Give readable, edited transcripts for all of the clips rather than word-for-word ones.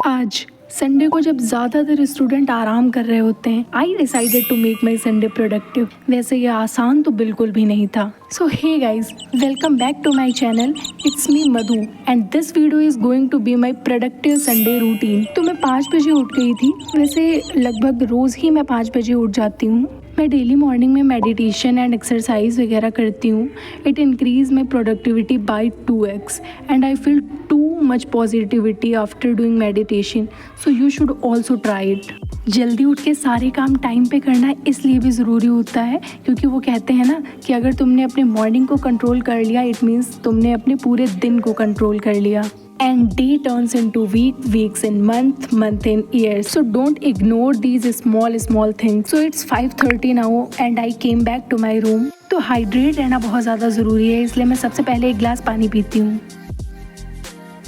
आज संडे को जब ज़्यादातर स्टूडेंट आराम कर रहे होते हैं, I decided to make my Sunday productive. वैसे ये आसान तो बिल्कुल भी नहीं था। So hey guys, welcome back to my channel. It's me Madhu and this video is going to be my productive Sunday routine. तो मैं 5 बजे उठ गई थी। वैसे लगभग रोज़ ही मैं 5 बजे उठ जाती हूँ। मैं डेली मॉर्निंग में मेडिटेशन एंड एक्सरसाइज वगैरह करती हूँ। It increase my productivity by 2x and I feel too much positivity after doing meditation. So you should also try it. जल्दी उठ के सारे काम टाइम पे करना इसलिए भी ज़रूरी होता है क्योंकि वो कहते हैं ना कि अगर तुमने अपने मॉर्निंग को कंट्रोल कर लिया, इट मीन्स तुमने अपने पूरे दिन को कंट्रोल कर लिया। And day turns into week, weeks in month, month in years. So don't ignore these small things. So it's 5:30 now and I came back to my room. तो हाइड्रेट रहना बहुत ज़्यादा ज़रूरी है, इसलिए मैं सबसे पहले एक गिलास पानी पीती हूँ।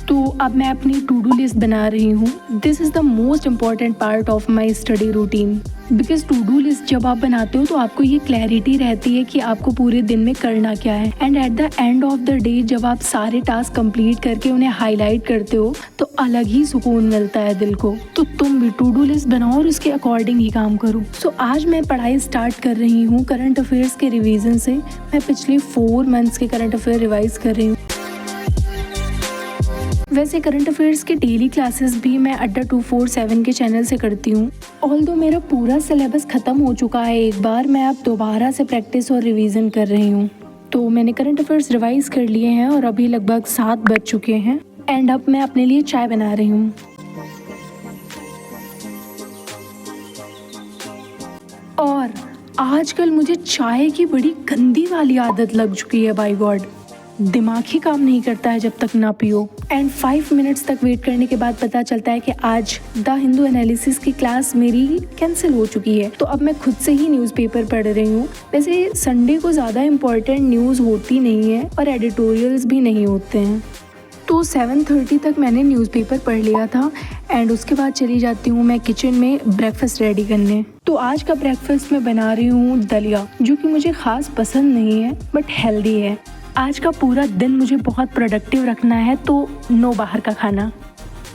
तो अब मैं अपनी टू डू लिस्ट बना रही हूँ। This is the most important part of my study routine because to do list जब आप बनाते हो तो आपको ये क्लैरिटी रहती है कि आपको पूरे दिन में करना क्या है। And at the end of the day जब आप सारे टास्क कंप्लीट करके उन्हें हाईलाइट करते हो तो अलग ही सुकून मिलता है दिल को। तो तुम भी टू डू लिस्ट बनाओ और उसके अकॉर्डिंग ही काम करो। सो आज मैं पढ़ाई स्टार्ट कर रही हूँ करंट अफेयर्स के रिविजन से। मैं पिछले 4 मंथ्स के करंट अफेयर रिवाइज कर रही हूँ। वैसे करंट अफेयर्स के डेली क्लासेस भी मैं अड्डा 247 के चैनल से करती हूँ। ऑल्दो मेरा पूरा सिलेबस ख़त्म हो चुका है एक बार, मैं अब दोबारा से प्रैक्टिस और रिवीजन कर रही हूँ। तो मैंने करंट अफेयर्स रिवाइज कर लिए हैं और अभी लगभग 7 बज चुके हैं एंड अब मैं अपने लिए चाय बना रही हूँ। और आजकल मुझे चाय की बड़ी गंदी वाली आदत लग चुकी है। बाय गॉड, दिमाग ही काम नहीं करता है जब तक ना पियो। एंड 5 मिनट्स तक वेट करने के बाद पता चलता है कि आज द हिंदू एनालिसिस की क्लास मेरी कैंसिल हो चुकी है। तो अब मैं खुद से ही न्यूज़पेपर पढ़ रही हूँ। वैसे संडे को ज़्यादा इम्पोर्टेंट न्यूज़ होती नहीं है और एडिटोरियल्स भी नहीं होते हैं। तो 7:30 तक मैंने न्यूज़पेपर पढ़ लिया था एंड उसके बाद चली जाती हूँ मैं किचन में ब्रेकफास्ट रेडी करने। तो आज का ब्रेकफास्ट मैं बना रही हूँ दलिया, जो कि मुझे ख़ास पसंद नहीं है बट हेल्दी है। आज का पूरा दिन मुझे बहुत प्रोडक्टिव रखना है, तो नो बाहर का खाना।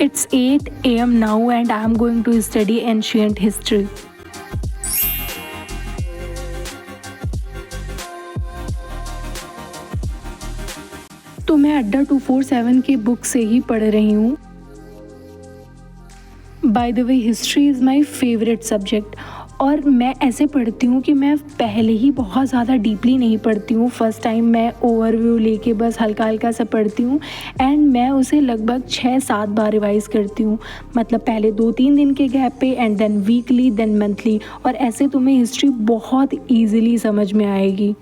It's 8 AM now and I am going to study ancient history. तो मैं अड्डा 247 की बुक से ही पढ़ रही हूँ। By the way, history is my favourite subject और मैं ऐसे पढ़ती हूँ कि मैं पहले ही बहुत ज़्यादा डीपली नहीं पढ़ती हूँ। फर्स्ट टाइम मैं ओवरव्यू लेके बस हल्का हल्का सा पढ़ती हूँ एंड मैं उसे लगभग 6-7 बार रिवाइज़ करती हूँ। मतलब पहले 2-3 दिन के गैप पे and then weekly, then monthly. और ऐसे तुम्हें हिस्ट्री बहुत ईजिली समझ में आएगी।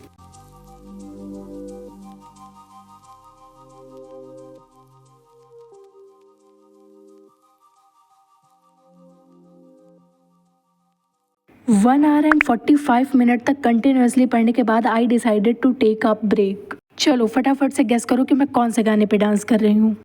वन आवर एंड 45 मिनट तक कंटिन्यूसली पढ़ने के बाद I decided to take a break. चलो फटाफट से गेस करो कि मैं कौन से गाने पे डांस कर रही हूँ।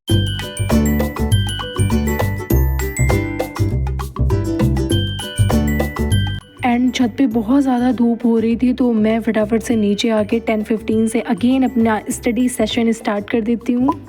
एंड छत पे बहुत ज़्यादा धूप हो रही थी तो मैं फटाफट से नीचे आके 10:15 से अगेन अपना स्टडी सेशन स्टार्ट कर देती हूँ।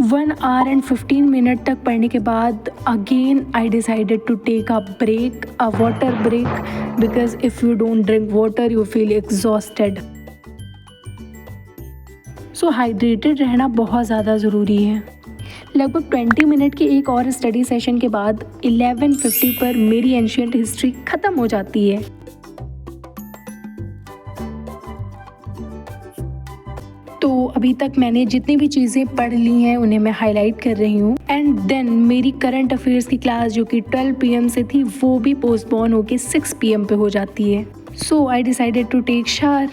वन आवर एंड 15 मिनट तक पढ़ने के बाद again I decided to take a break, a water break, because if you don't drink water you feel exhausted. So hydrated रहना बहुत ज़्यादा ज़रूरी है। लगभग 20 मिनट के एक और स्टडी सेशन के बाद 11:50 पर मेरी एंशिएंट हिस्ट्री ख़त्म हो जाती है। तो अभी तक मैंने जितनी भी चीज़ें पढ़ ली हैं उन्हें मैं हाईलाइट कर रही हूँ एंड देन मेरी करंट अफेयर्स की क्लास जो कि 12 PM से थी वो भी पोस्टपोन होके 6 PM पे हो जाती है। So I decided to take shower.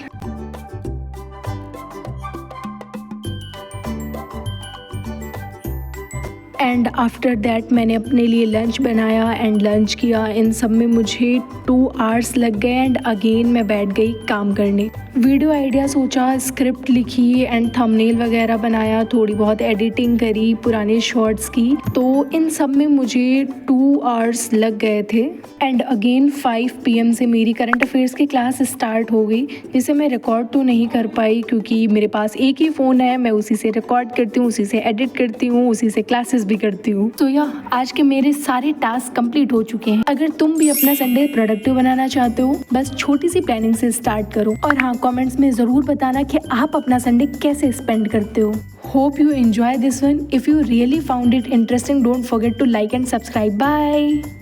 And after that मैंने अपने लिए लंच बनाया एंड लंच किया। इन सब में मुझे 2 आवर्स लग गए एंड अगेन मैं बैठ गई काम करने। वीडियो आइडिया सोचा, स्क्रिप्ट लिखी एंड थंबनेल वगैरह बनाया, थोड़ी बहुत एडिटिंग करी पुराने शॉर्ट्स की। तो इन सब में मुझे 2 आवर्स लग गए थे एंड अगेन 5 PM से मेरी करंट अफेयर्स की क्लास स्टार्ट हो गई, जिसे मैं रिकॉर्ड तो नहीं कर पाई क्योंकि मेरे पास एक ही फ़ोन है। मैं उसी से रिकॉर्ड करती हूँ, उसी से एडिट करती हूँ, उसी से क्लासेस भी करती हूँ। तो आज के मेरे सारे टास्क कंप्लीट हो चुके हैं। अगर तुम भी अपना संडे प्रोडक्टिव बनाना चाहते हो, बस छोटी सी प्लानिंग से स्टार्ट करो। और हाँ, कमेंट्स में ज़रूर बताना कि आप अपना संडे कैसे स्पेंड करते हो। Hope you enjoy this one. If you really found it interesting, don't forget to like and subscribe. Bye.